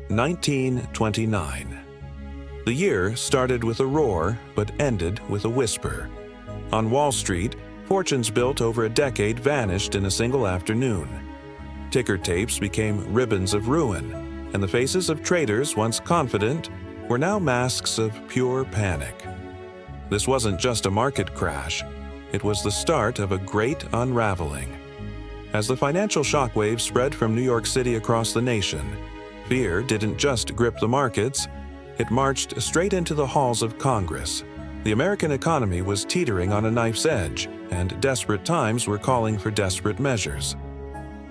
1929. The year started with a roar, but ended with a whisper. On Wall Street, fortunes built over a decade vanished in a single afternoon. Ticker tapes became ribbons of ruin, and the faces of traders once confident were now masks of pure panic. This wasn't just a market crash. It was the start of a great unraveling. As the financial shockwave spread from New York City across the nation, fear didn't just grip the markets, it marched straight into the halls of Congress. The American economy was teetering on a knife's edge, and desperate times were calling for desperate measures.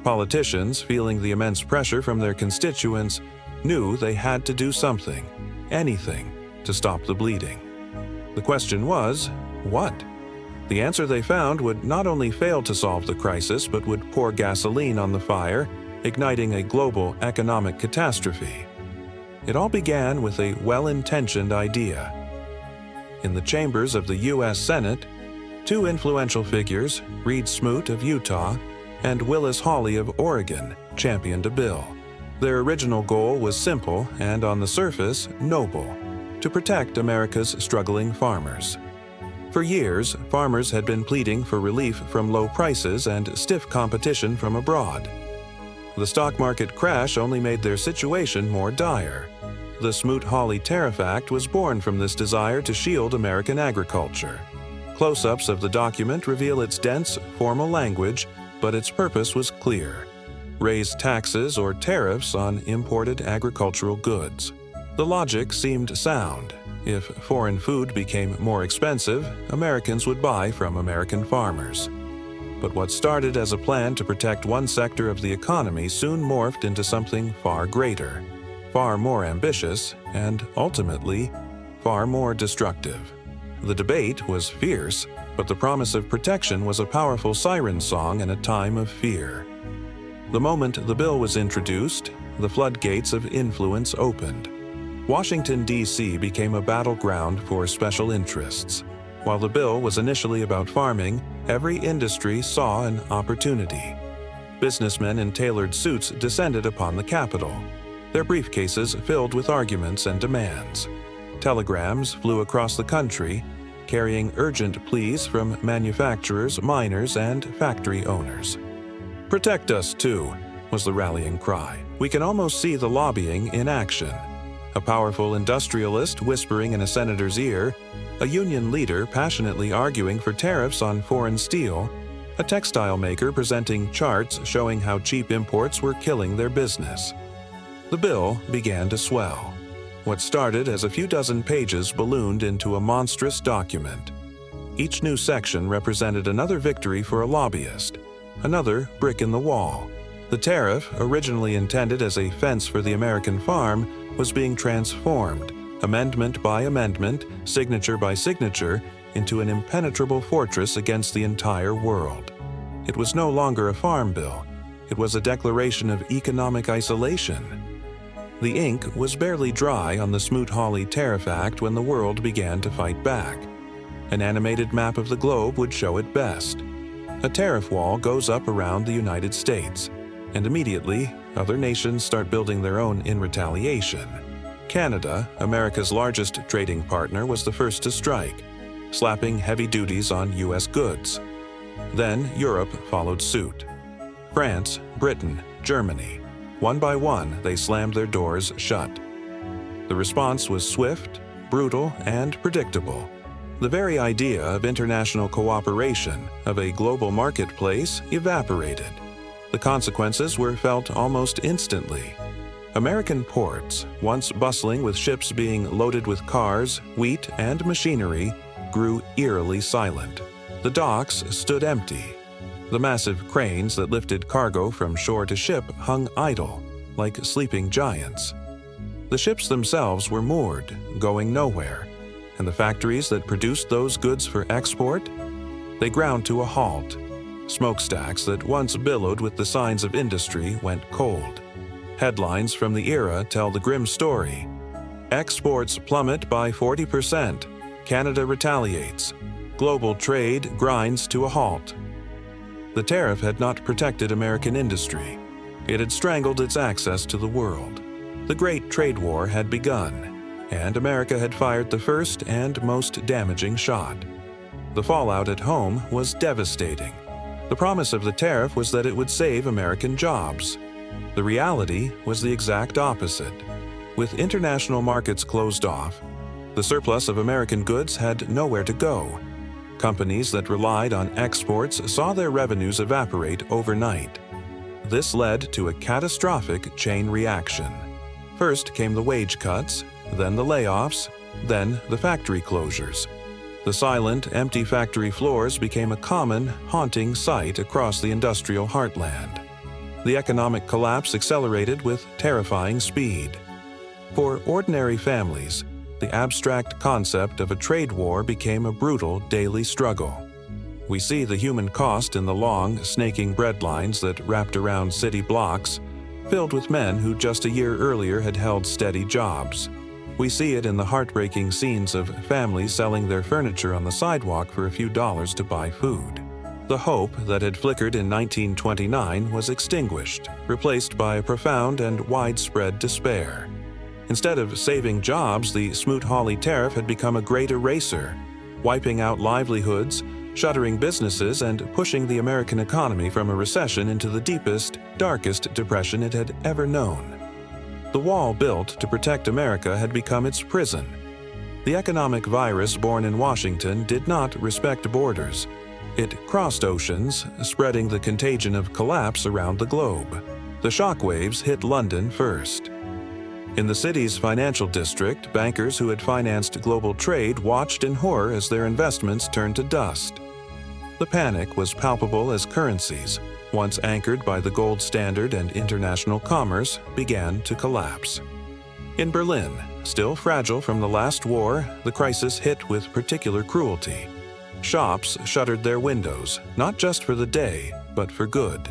Politicians, feeling the immense pressure from their constituents, knew they had to do something, anything, to stop the bleeding. The question was, what? The answer they found would not only fail to solve the crisis, but would pour gasoline on the fire, igniting a global economic catastrophe. It all began with a well-intentioned idea. In the chambers of the US Senate, two influential figures, Reed Smoot of Utah and Willis Hawley of Oregon, championed a bill. Their original goal was simple and, on the surface, noble: to protect America's struggling farmers. For years, farmers had been pleading for relief from low prices and stiff competition from abroad. The stock market crash only made their situation more dire. The Smoot-Hawley Tariff Act was born from this desire to shield American agriculture. Close-ups of the document reveal its dense, formal language, but its purpose was clear: raise taxes or tariffs on imported agricultural goods. The logic seemed sound. If foreign food became more expensive, Americans would buy from American farmers. But what started as a plan to protect one sector of the economy soon morphed into something far greater, far more ambitious, and ultimately, far more destructive. The debate was fierce, but the promise of protection was a powerful siren song in a time of fear. The moment the bill was introduced, the floodgates of influence opened. Washington, D.C. became a battleground for special interests. While the bill was initially about farming, every industry saw an opportunity. Businessmen in tailored suits descended upon the Capitol, their briefcases filled with arguments and demands. Telegrams flew across the country, carrying urgent pleas from manufacturers, miners, and factory owners. "Protect us, too," was the rallying cry. We can almost see the lobbying in action. A powerful industrialist whispering in a senator's ear, a union leader passionately arguing for tariffs on foreign steel, a textile maker presenting charts showing how cheap imports were killing their business. The bill began to swell. What started as a few dozen pages ballooned into a monstrous document. Each new section represented another victory for a lobbyist, another brick in the wall. The tariff, originally intended as a fence for the American farm, was being transformed, amendment by amendment, signature by signature, into an impenetrable fortress against the entire world. It was no longer a farm bill. It was a declaration of economic isolation. The ink was barely dry on the Smoot-Hawley Tariff Act when the world began to fight back. An animated map of the globe would show it best. A tariff wall goes up around the United States, and immediately, other nations start building their own in retaliation. Canada, America's largest trading partner, was the first to strike, slapping heavy duties on U.S. goods. Then Europe followed suit. France, Britain, Germany. One by one, they slammed their doors shut. The response was swift, brutal, and predictable. The very idea of international cooperation, of a global marketplace, evaporated. The consequences were felt almost instantly. American ports, once bustling with ships being loaded with cars, wheat, and machinery, grew eerily silent. The docks stood empty. The massive cranes that lifted cargo from shore to ship hung idle, like sleeping giants. The ships themselves were moored, going nowhere, and the factories that produced those goods for export? They ground to a halt. Smokestacks that once billowed with the signs of industry went cold. Headlines from the era tell the grim story. Exports plummet by 40%. Canada retaliates. Global trade grinds to a halt. The tariff had not protected American industry. It had strangled its access to the world. The Great Trade War had begun, and America had fired the first and most damaging shot. The fallout at home was devastating. The promise of the tariff was that it would save American jobs. The reality was the exact opposite. With international markets closed off, the surplus of American goods had nowhere to go. Companies that relied on exports saw their revenues evaporate overnight. This led to a catastrophic chain reaction. First came the wage cuts, then the layoffs, then the factory closures. The silent, empty factory floors became a common, haunting sight across the industrial heartland. The economic collapse accelerated with terrifying speed. For ordinary families, the abstract concept of a trade war became a brutal daily struggle. We see the human cost in the long, snaking bread lines that wrapped around city blocks, filled with men who just a year earlier had held steady jobs. We see it in the heartbreaking scenes of families selling their furniture on the sidewalk for a few dollars to buy food. The hope that had flickered in 1929 was extinguished, replaced by a profound and widespread despair. Instead of saving jobs, the Smoot-Hawley Tariff had become a great eraser, wiping out livelihoods, shuttering businesses, and pushing the American economy from a recession into the deepest, darkest depression it had ever known. The wall built to protect America had become its prison. The economic virus born in Washington did not respect borders. It crossed oceans, spreading the contagion of collapse around the globe. The shockwaves hit London first. In the city's financial district, bankers who had financed global trade watched in horror as their investments turned to dust. The panic was palpable as currencies, once anchored by the gold standard and international commerce, began to collapse. In Berlin, still fragile from the last war, the crisis hit with particular cruelty. Shops shuttered their windows, not just for the day, but for good.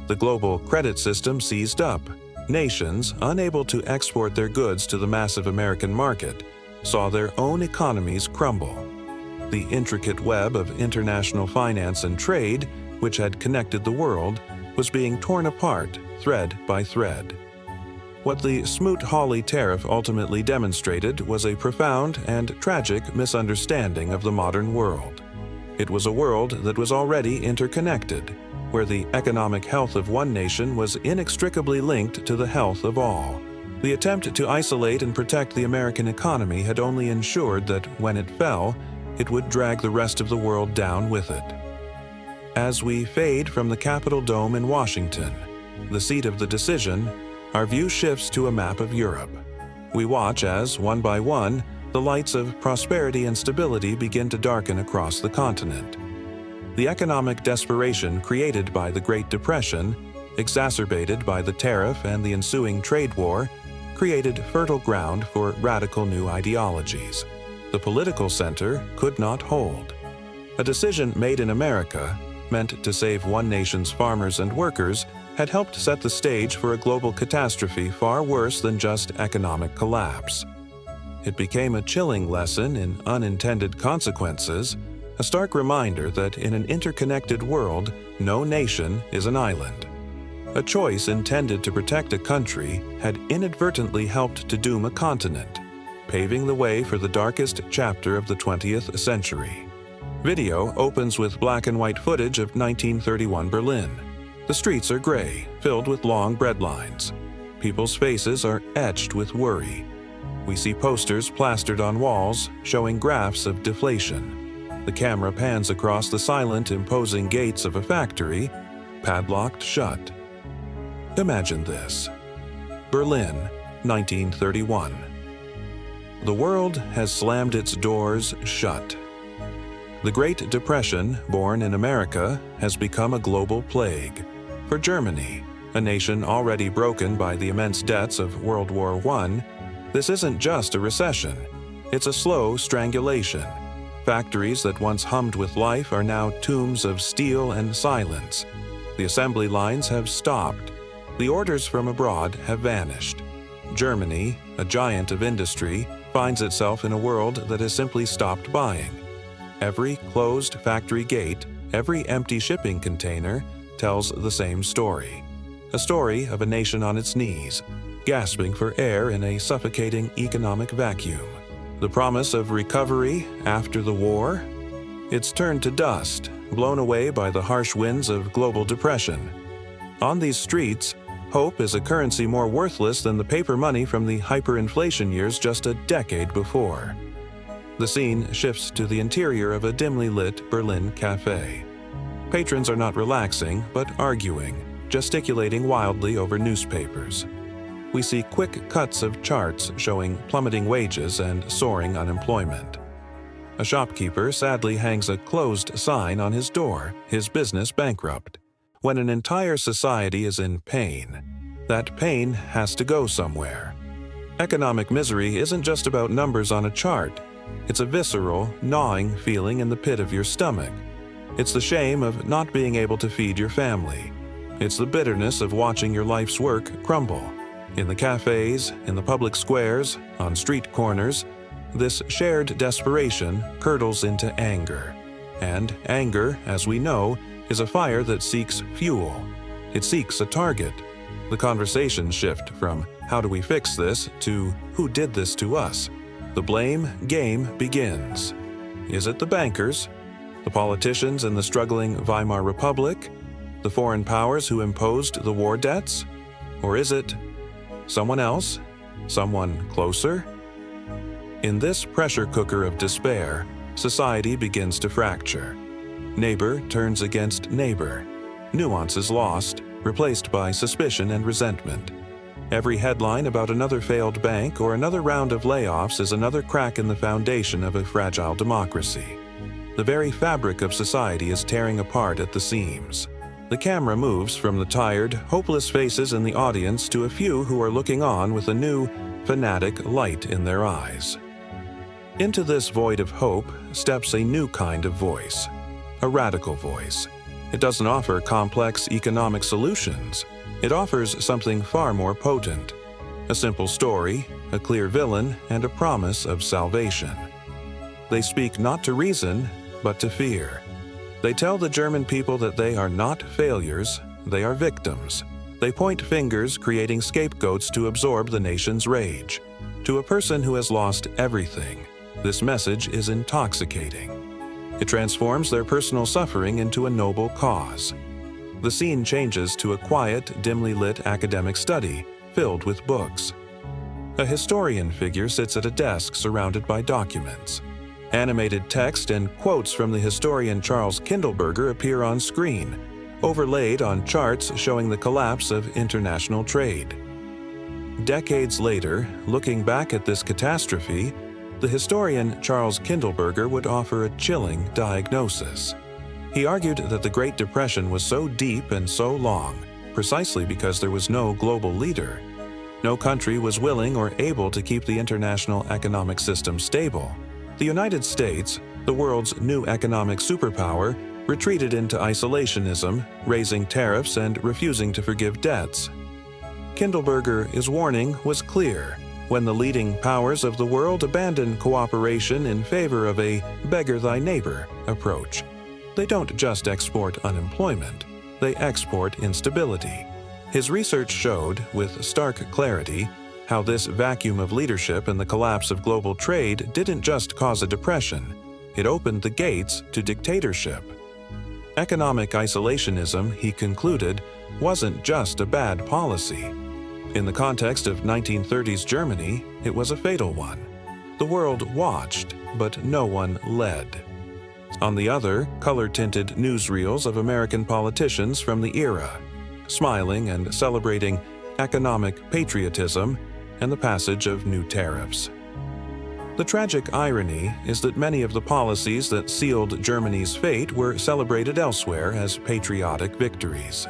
The global credit system seized up. Nations, unable to export their goods to the massive American market, saw their own economies crumble. The intricate web of international finance and trade, which had connected the world, was being torn apart thread by thread. What the Smoot-Hawley Tariff ultimately demonstrated was a profound and tragic misunderstanding of the modern world. It was a world that was already interconnected, where the economic health of one nation was inextricably linked to the health of all. The attempt to isolate and protect the American economy had only ensured that when it fell, it would drag the rest of the world down with it. As we fade from the Capitol Dome in Washington, the seat of the decision, our view shifts to a map of Europe. We watch as, one by one, the lights of prosperity and stability begin to darken across the continent. The economic desperation created by the Great Depression, exacerbated by the tariff and the ensuing trade war, created fertile ground for radical new ideologies. The political center could not hold. A decision made in America, meant to save one nation's farmers and workers, had helped set the stage for a global catastrophe far worse than just economic collapse. It became a chilling lesson in unintended consequences, a stark reminder that in an interconnected world, no nation is an island. A choice intended to protect a country had inadvertently helped to doom a continent, paving the way for the darkest chapter of the 20th century. Video opens with black and white footage of 1931 Berlin. The streets are gray, filled with long bread lines. People's faces are etched with worry. We see posters plastered on walls showing graphs of deflation. The camera pans across the silent, imposing gates of a factory, padlocked shut. Imagine this. Berlin, 1931. The world has slammed its doors shut. The Great Depression, born in America, has become a global plague. For Germany, a nation already broken by the immense debts of World War I, this isn't just a recession. It's a slow strangulation. Factories that once hummed with life are now tombs of steel and silence. The assembly lines have stopped. The orders from abroad have vanished. Germany, a giant of industry, finds itself in a world that has simply stopped buying. Every closed factory gate, every empty shipping container tells the same story. A story of a nation on its knees, gasping for air in a suffocating economic vacuum. The promise of recovery after the war? It's turned to dust, blown away by the harsh winds of global depression. On these streets, hope is a currency more worthless than the paper money from the hyperinflation years just a decade before. The scene shifts to the interior of a dimly lit Berlin cafe. Patrons are not relaxing, but arguing, gesticulating wildly over newspapers. We see quick cuts of charts showing plummeting wages and soaring unemployment. A shopkeeper sadly hangs a closed sign on his door, his business bankrupt. When an entire society is in pain, that pain has to go somewhere. Economic misery isn't just about numbers on a chart. It's a visceral, gnawing feeling in the pit of your stomach. It's the shame of not being able to feed your family. It's the bitterness of watching your life's work crumble. In the cafes, in the public squares, on street corners, this shared desperation curdles into anger. And anger, as we know, is a fire that seeks fuel. It seeks a target. The conversations shift from "how do we fix this" to "who did this to us?" The blame game begins. Is it the bankers? The politicians in the struggling Weimar Republic? The foreign powers who imposed the war debts? Or is it someone else? Someone closer? In this pressure cooker of despair, society begins to fracture. Neighbor turns against neighbor. Nuance is lost, replaced by suspicion and resentment. Every headline about another failed bank or another round of layoffs is another crack in the foundation of a fragile democracy. The very fabric of society is tearing apart at the seams. The camera moves from the tired, hopeless faces in the audience to a few who are looking on with a new, fanatic light in their eyes. Into this void of hope steps a new kind of voice, a radical voice. It doesn't offer complex economic solutions. It offers something far more potent, a simple story, a clear villain, and a promise of salvation. They speak not to reason, but to fear. They tell the German people that they are not failures, they are victims. They point fingers, creating scapegoats to absorb the nation's rage. To a person who has lost everything, this message is intoxicating. It transforms their personal suffering into a noble cause. The scene changes to a quiet, dimly lit academic study, filled with books. A historian figure sits at a desk surrounded by documents. Animated text and quotes from the historian Charles Kindleberger appear on screen, overlaid on charts showing the collapse of international trade. Decades later, looking back at this catastrophe, the historian Charles Kindleberger would offer a chilling diagnosis. He argued that the Great Depression was so deep and so long, precisely because there was no global leader. No country was willing or able to keep the international economic system stable. The United States, the world's new economic superpower, retreated into isolationism, raising tariffs and refusing to forgive debts. Kindleberger's warning was clear. When the leading powers of the world abandon cooperation in favor of a beggar-thy-neighbor approach, they don't just export unemployment, they export instability. His research showed, with stark clarity, how this vacuum of leadership and the collapse of global trade didn't just cause a depression, it opened the gates to dictatorship. Economic isolationism, he concluded, wasn't just a bad policy. In the context of 1930s Germany, it was a fatal one. The world watched, but no one led. On the other, color-tinted newsreels of American politicians from the era, smiling and celebrating economic patriotism and the passage of new tariffs. The tragic irony is that many of the policies that sealed Germany's fate were celebrated elsewhere as patriotic victories.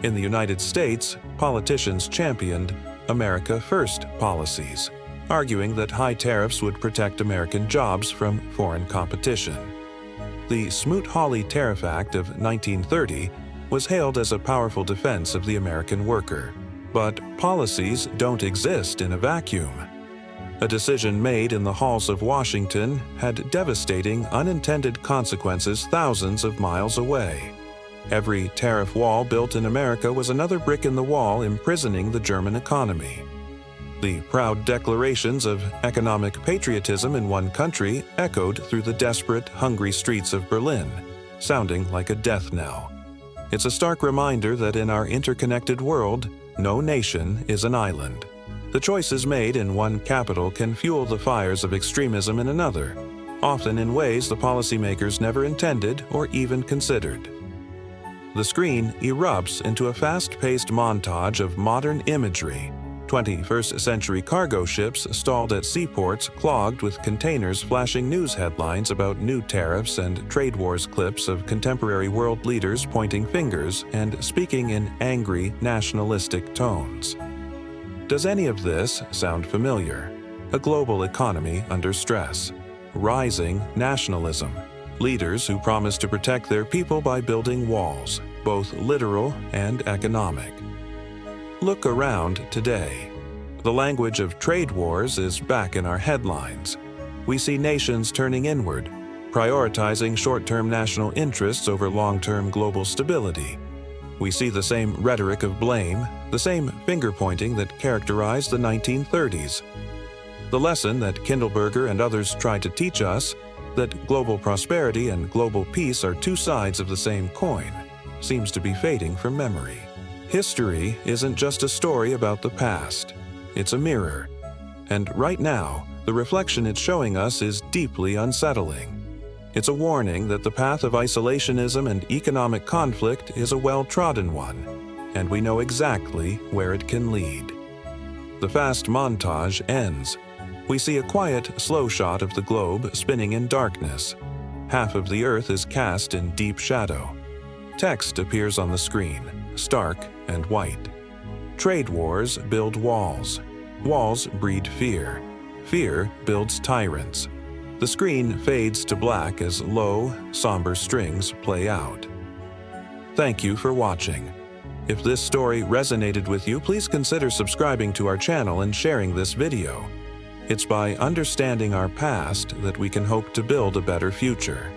In the United States, politicians championed America First policies, arguing that high tariffs would protect American jobs from foreign competition. The Smoot-Hawley Tariff Act of 1930 was hailed as a powerful defense of the American worker. But policies don't exist in a vacuum. A decision made in the halls of Washington had devastating unintended consequences thousands of miles away. Every tariff wall built in America was another brick in the wall imprisoning the German economy. The proud declarations of economic patriotism in one country echoed through the desperate, hungry streets of Berlin, sounding like a death knell. It's a stark reminder that in our interconnected world, no nation is an island. The choices made in one capital can fuel the fires of extremism in another, often in ways the policymakers never intended or even considered. The screen erupts into a fast-paced montage of modern imagery. 21st century cargo ships stalled at seaports clogged with containers flashing news headlines about new tariffs and trade wars, clips of contemporary world leaders pointing fingers and speaking in angry, nationalistic tones. Does any of this sound familiar? A global economy under stress, rising nationalism, leaders who promise to protect their people by building walls, both literal and economic. Look around today. The language of trade wars is back in our headlines. We see nations turning inward, prioritizing short-term national interests over long-term global stability. We see the same rhetoric of blame, the same finger-pointing that characterized the 1930s. The lesson that Kindleberger and others tried to teach us, that global prosperity and global peace are two sides of the same coin, seems to be fading from memory. History isn't just a story about the past. It's a mirror. And right now, the reflection it's showing us is deeply unsettling. It's a warning that the path of isolationism and economic conflict is a well-trodden one, and we know exactly where it can lead. The fast montage ends. We see a quiet, slow shot of the globe spinning in darkness. Half of the Earth is cast in deep shadow. Text appears on the screen, stark and white. Trade wars build walls. Walls breed fear. Fear builds tyrants. The screen fades to black as low, somber strings play out. Thank you for watching. If this story resonated with you, please consider subscribing to our channel and sharing this video. It's by understanding our past that we can hope to build a better future.